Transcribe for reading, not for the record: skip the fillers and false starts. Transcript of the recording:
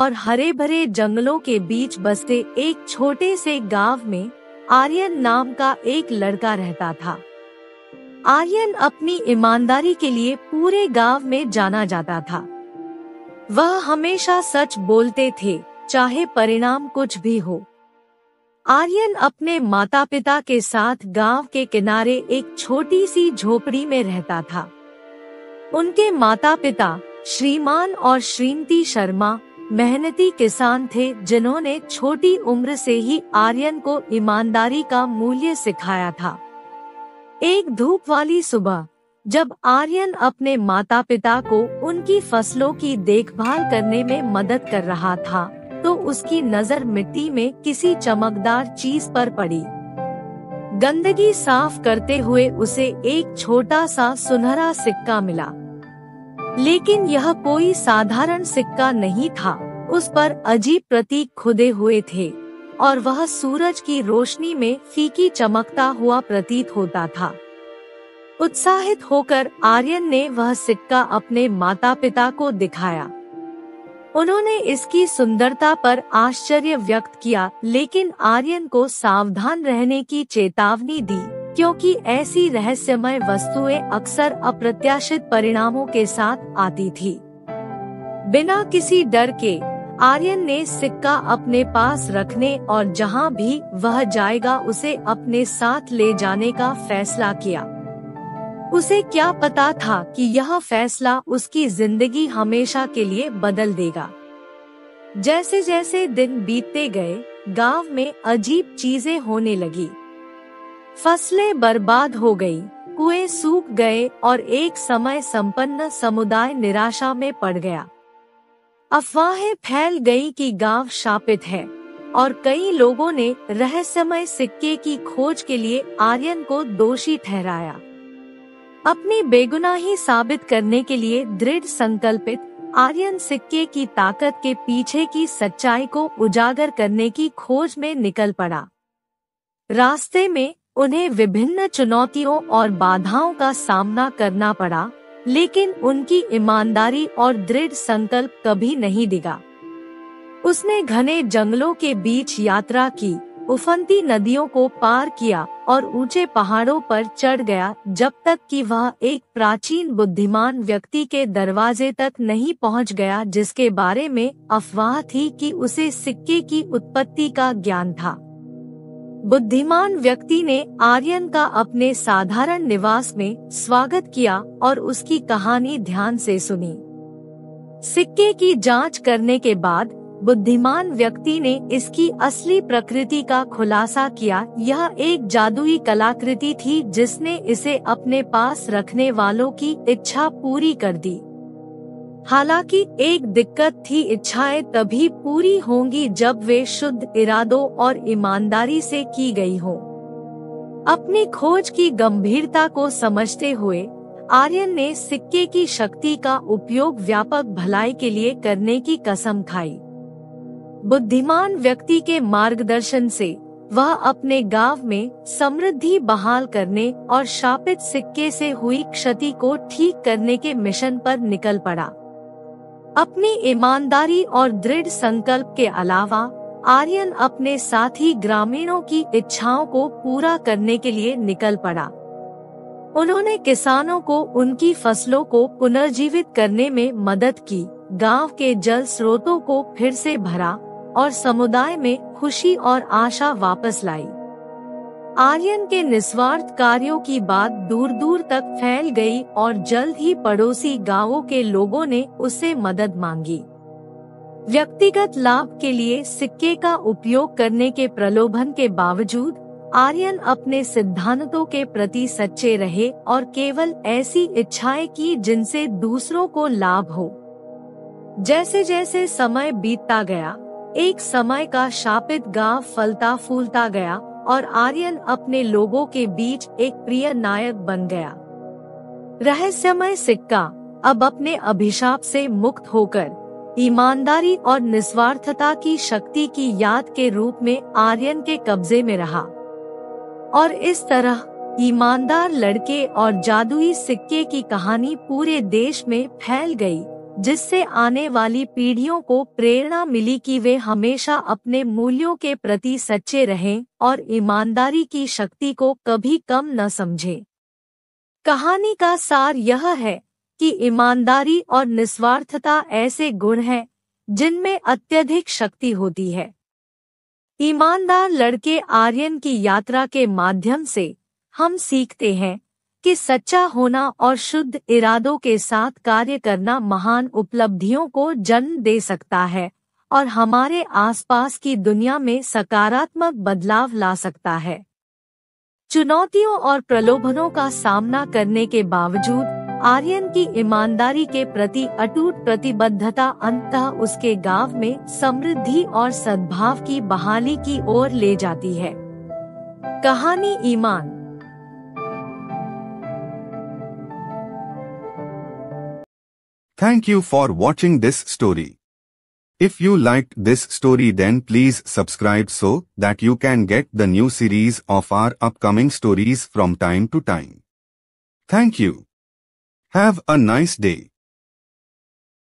और हरे भरे जंगलों के बीच बसते एक छोटे से गांव में आर्यन नाम का एक लड़का रहता था। आर्यन अपनी ईमानदारी के लिए पूरे गांव में जाना जाता था। वह हमेशा सच बोलते थे, चाहे परिणाम कुछ भी हो। आर्यन अपने माता पिता के साथ गांव के किनारे एक छोटी सी झोपड़ी में रहता था। उनके माता पिता श्रीमान और श्रीमती शर्मा मेहनती किसान थे, जिन्होंने छोटी उम्र से ही आर्यन को ईमानदारी का मूल्य सिखाया था। एक धूप वाली सुबह जब आर्यन अपने माता पिता को उनकी फसलों की देखभाल करने में मदद कर रहा था, तो उसकी नजर मिट्टी में किसी चमकदार चीज पर पड़ी। गंदगी साफ करते हुए उसे एक छोटा सा सुनहरा सिक्का मिला, लेकिन यह कोई साधारण सिक्का नहीं था। उस पर अजीब प्रतीक खुदे हुए थे और वह सूरज की रोशनी में फीकी चमकता हुआ प्रतीत होता था। उत्साहित होकर आर्यन ने वह सिक्का अपने माता पिता को दिखाया। उन्होंने इसकी सुंदरता पर आश्चर्य व्यक्त किया, लेकिन आर्यन को सावधान रहने की चेतावनी दी, क्योंकि ऐसी रहस्यमय वस्तुएं अक्सर अप्रत्याशित परिणामों के साथ आती थी। बिना किसी डर के आर्यन ने सिक्का अपने पास रखने और जहां भी वह जाएगा उसे अपने साथ ले जाने का फैसला किया। उसे क्या पता था कि यह फैसला उसकी जिंदगी हमेशा के लिए बदल देगा। जैसे जैसे दिन बीतते गए, गांव में अजीब चीजें होने लगी। फसलें बर्बाद हो गई, कुएं सूख गए और एक समय संपन्न समुदाय निराशा में पड़ गया। अफवाहें फैल गई कि गांव शापित है और कई लोगों ने रहस्यमय सिक्के की खोज के लिए आर्यन को दोषी ठहराया। अपनी बेगुनाही साबित करने के लिए दृढ़ संकल्पित आर्यन सिक्के की ताकत के पीछे की सच्चाई को उजागर करने की खोज में निकल पड़ा। रास्ते में उन्हें विभिन्न चुनौतियों और बाधाओं का सामना करना पड़ा, लेकिन उनकी ईमानदारी और दृढ़ संकल्प कभी नहीं डिगा। उसने घने जंगलों के बीच यात्रा की, उफनती नदियों को पार किया और ऊंचे पहाड़ों पर चढ़ गया, जब तक कि वह एक प्राचीन बुद्धिमान व्यक्ति के दरवाजे तक नहीं पहुंच गया, जिसके बारे में अफवाह थी कि उसे सिक्के की उत्पत्ति का ज्ञान था। बुद्धिमान व्यक्ति ने आर्यन का अपने साधारण निवास में स्वागत किया और उसकी कहानी ध्यान से सुनी। सिक्के की जांच करने के बाद बुद्धिमान व्यक्ति ने इसकी असली प्रकृति का खुलासा किया। यह एक जादुई कलाकृति थी जिसने इसे अपने पास रखने वालों की इच्छा पूरी कर दी। हालांकि एक दिक्कत थी, इच्छाएं तभी पूरी होंगी जब वे शुद्ध इरादों और ईमानदारी से की गई हों। अपनी खोज की गंभीरता को समझते हुए आर्यन ने सिक्के की शक्ति का उपयोग व्यापक भलाई के लिए करने की कसम खाई। बुद्धिमान व्यक्ति के मार्गदर्शन से वह अपने गांव में समृद्धि बहाल करने और शापित सिक्के से हुई क्षति को ठीक करने के मिशन पर निकल पड़ा। अपनी ईमानदारी और दृढ़ संकल्प के अलावा आर्यन अपने साथी ग्रामीणों की इच्छाओं को पूरा करने के लिए निकल पड़ा। उन्होंने किसानों को उनकी फसलों को पुनर्जीवित करने में मदद की, गांव के जल स्रोतों को फिर से भरा और समुदाय में खुशी और आशा वापस लाई। आर्यन के निस्वार्थ कार्यों की बात दूर दूर तक फैल गई और जल्द ही पड़ोसी गांवों के लोगों ने उससे मदद मांगी। व्यक्तिगत लाभ के लिए सिक्के का उपयोग करने के प्रलोभन के बावजूद आर्यन अपने सिद्धांतों के प्रति सच्चे रहे और केवल ऐसी इच्छाएं की जिनसे दूसरों को लाभ हो। जैसे जैसे समय बीतता गया, एक समय का शापित गांव फलता फूलता गया और आर्यन अपने लोगों के बीच एक प्रिय नायक बन गया। रहस्यमय सिक्का अब अपने अभिशाप से मुक्त होकर ईमानदारी और निस्वार्थता की शक्ति की याद के रूप में आर्यन के कब्जे में रहा। और इस तरह ईमानदार लड़के और जादुई सिक्के की कहानी पूरे देश में फैल गई जिससे आने वाली पीढ़ियों को प्रेरणा मिली कि वे हमेशा अपने मूल्यों के प्रति सच्चे रहें और ईमानदारी की शक्ति को कभी कम न समझें। कहानी का सार यह है कि ईमानदारी और निस्वार्थता ऐसे गुण हैं जिनमें अत्यधिक शक्ति होती है। ईमानदार लड़के आर्यन की यात्रा के माध्यम से हम सीखते हैं कि सच्चा होना और शुद्ध इरादों के साथ कार्य करना महान उपलब्धियों को जन्म दे सकता है और हमारे आसपास की दुनिया में सकारात्मक बदलाव ला सकता है। चुनौतियों और प्रलोभनों का सामना करने के बावजूद आर्यन की ईमानदारी के प्रति अटूट प्रतिबद्धता अंततः उसके गांव में समृद्धि और सद्भाव की बहाली की ओर ले जाती है। कहानी ईमान। Thank you for watching this story. If you liked this story, then please subscribe so that you can get the new series of our upcoming stories from time to time. Thank you. Have a nice day.